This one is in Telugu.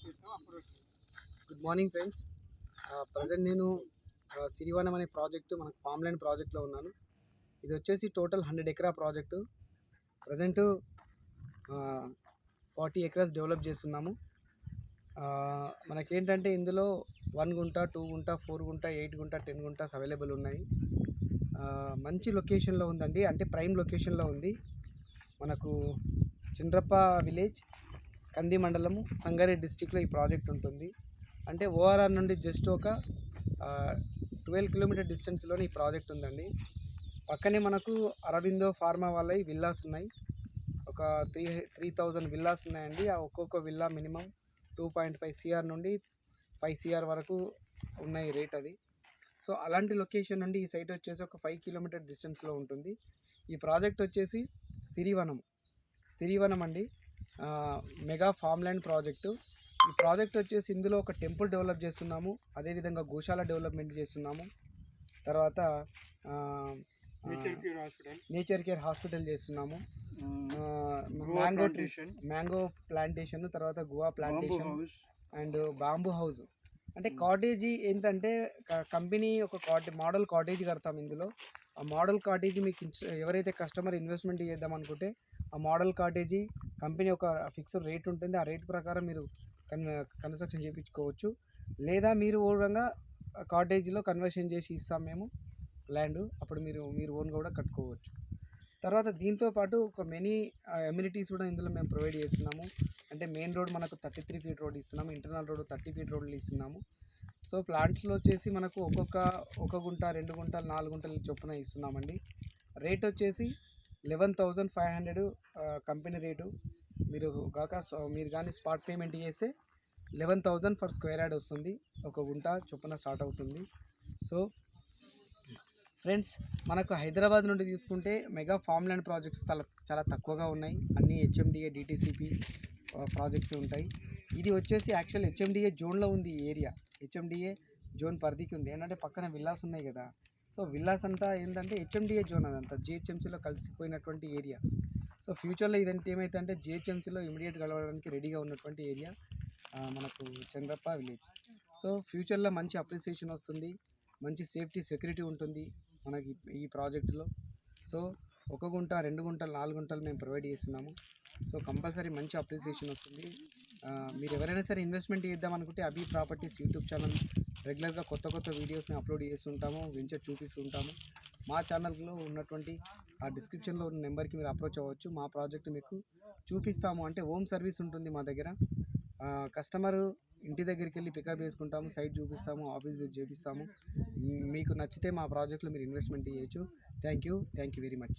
Good morning friends. ప్రజెంట్ నేను సిరివనం అనే ప్రాజెక్టు మనకు ఫామ్ ల్యాండ్ ప్రాజెక్ట్లో ఉన్నాను. ఇది వచ్చేసి టోటల్ 100 ఎకరా ప్రాజెక్టు. ప్రజెంటు 40 ఎకరాస్ డెవలప్ చేస్తున్నాము. మనకేంటంటే ఇందులో 1 గుంట, 2 గుంట, 4 గుంట, 8 గుంట, 10 గుంటాస్ అవైలబుల్ ఉన్నాయి. మంచి లొకేషన్లో ఉందండి, అంటే ప్రైమ్ లొకేషన్లో ఉంది. మనకు చిండ్రప్ప విలేజ్, కంది మండలము, సంగారెడ్డి డిస్టిక్లో ఈ ప్రాజెక్ట్ ఉంటుంది. అంటే ఓఆర్ఆర్ నుండి జస్ట్ ఒక 12 కిలోమీటర్ డిస్టెన్స్లోనే ఈ ప్రాజెక్ట్ ఉందండి. పక్కనే మనకు అరబిందో ఫార్మా వాళ్ళవి విల్లాస్ ఉన్నాయి. ఒక 3000 విల్లాస్ ఉన్నాయండి. ఆ ఒక్కొక్క విల్లా మినిమం 2.5 CR నుండి 5 CR వరకు ఉన్నాయి రేట్ అది. సో అలాంటి లొకేషన్ నుండి ఈ సైట్ వచ్చేసి ఒక 5 కిలోమీటర్ డిస్టెన్స్లో ఉంటుంది. ఈ ప్రాజెక్ట్ వచ్చేసి సిరివనం అండి, మెగా ఫామ్ ల్యాండ్ ప్రాజెక్టు. ఈ ప్రాజెక్ట్ వచ్చేసి ఇందులో ఒక టెంపుల్ డెవలప్ చేస్తున్నాము, అదేవిధంగా గోశాల డెవలప్మెంట్ చేస్తున్నాము. తర్వాత నేచర్ కేర్ హాస్పిటల్ చేస్తున్నాము, మ్యాంగో ప్లాంటేషన్, తర్వాత guava plantation and bamboo house. అంటే కాటేజీ ఏంటంటే కంపెనీ ఒక మోడల్ కాటేజీ కడతాం ఇందులో. ఆ మోడల్ కాటేజీ మీకు ఎవరైతే కస్టమర్ ఇన్వెస్ట్మెంట్ చేద్దాం అనుకుంటే ఆ మోడల్ కాటేజీ కంపెనీ ఒక ఫిక్స్డ్ రేట్ ఉంటుంది. ఆ రేట్ ప్రకారం మీరు కన్స్ట్రక్షన్ చేయించుకోవచ్చు. లేదా మీరు ఓన్గా కాటేజీలో కన్వర్షన్ చేసి ఇస్తాం మేము ల్యాండ్, అప్పుడు మీరు ఓన్గా కూడా కట్టుకోవచ్చు. తర్వాత దీంతోపాటు ఒక మెనీ ఎమ్యూనిటీస్ కూడా ఇందులో మేము ప్రొవైడ్ చేస్తున్నాము. అంటే మెయిన్ రోడ్ మనకు 33 ఫీట్ రోడ్ ఇస్తున్నాము, ఇంటర్నల్ రోడ్ 30 ఫీట్ రోడ్లు ఇస్తున్నాము. సో ప్లాంట్లో వచ్చేసి మనకు ఒక గుంట, 2 గుంటలు, 4 గుంటలు చొప్పున ఇస్తున్నామండి. రేట్ వచ్చేసి 11,500 కంపెనీ రేటు. మీరు కానీ స్పాట్ పేమెంట్ చేస్తే 11,000 ఫర్ స్క్వేర్ యార్డ్ వస్తుంది. ఒక గుంట చొప్పున స్టార్ట్ అవుతుంది. సో ఫ్రెండ్స్, మనకు హైదరాబాద్ నుండి తీసుకుంటే మెగా ఫామ్ ల్యాండ్ ప్రాజెక్ట్స్ చాలా తక్కువగా ఉన్నాయి. అన్నీ HMDA DTCP ప్రాజెక్ట్స్ ఉంటాయి. ఇది వచ్చేసి యాక్చువల్ HMDA జోన్లో ఉంది. ఈ ఏరియా HMDA జోన్ పరిధికి ఉంది. ఏంటంటే పక్కన విల్లాస్ ఉన్నాయి కదా. సో విల్లాస్ అంతా ఏంటంటే HMDA జోన్, అదంతా GHMCలో కలిసిపోయినటువంటి ఏరియా. సో ఫ్యూచర్లో ఇదంతా ఏమైతుందంటే GHMCలో ఇమీడియట్గా కలవడానికి రెడీగా ఉన్నటువంటి ఏరియా మనకు చంద్రప్ప విలేజ్. సో ఫ్యూచర్లో మంచి అప్రిసియేషన్ వస్తుంది, మంచి సేఫ్టీ సెక్యూరిటీ ఉంటుంది మనకి ఈ ప్రాజెక్టులో. సో 1 గుంట, 2 గుంటలు, 4 గుంటలు మేము ప్రొవైడ్ చేస్తున్నాము. సో కంపల్సరీ మంచి అప్రిసియేషన్ వస్తుంది. మీరు ఎవరైనా సరే ఇన్వెస్ట్మెంట్ చేద్దాం అనుకుంటే అభి ప్రాపర్టీస్ యూట్యూబ్ ఛానల్ రెగ్యులర్గా కొత్త వీడియోస్ మేము అప్లోడ్ చేస్తుంటాము, వెంచర్ చూపిస్తుంటాము. మా ఛానల్లో ఉన్నటువంటి ఆ డిస్క్రిప్షన్లో ఉన్న నెంబర్కి మీరు అప్రోచ్ అవ్వచ్చు. మా ప్రాజెక్ట్ మీకు చూపిస్తాము. అంటే హోమ్ సర్వీస్ ఉంటుంది మా దగ్గర. కస్టమరు ఇంటి దగ్గరికి వెళ్ళి పికప్ చేసుకుంటాము, సైట్ చూపిస్తాము, ఆఫీస్ విజిట్ చేపిస్తాము. మీకు నచ్చితే మా ప్రాజెక్ట్లో మీరు ఇన్వెస్ట్మెంట్ చేయొచ్చు. Thank you very much.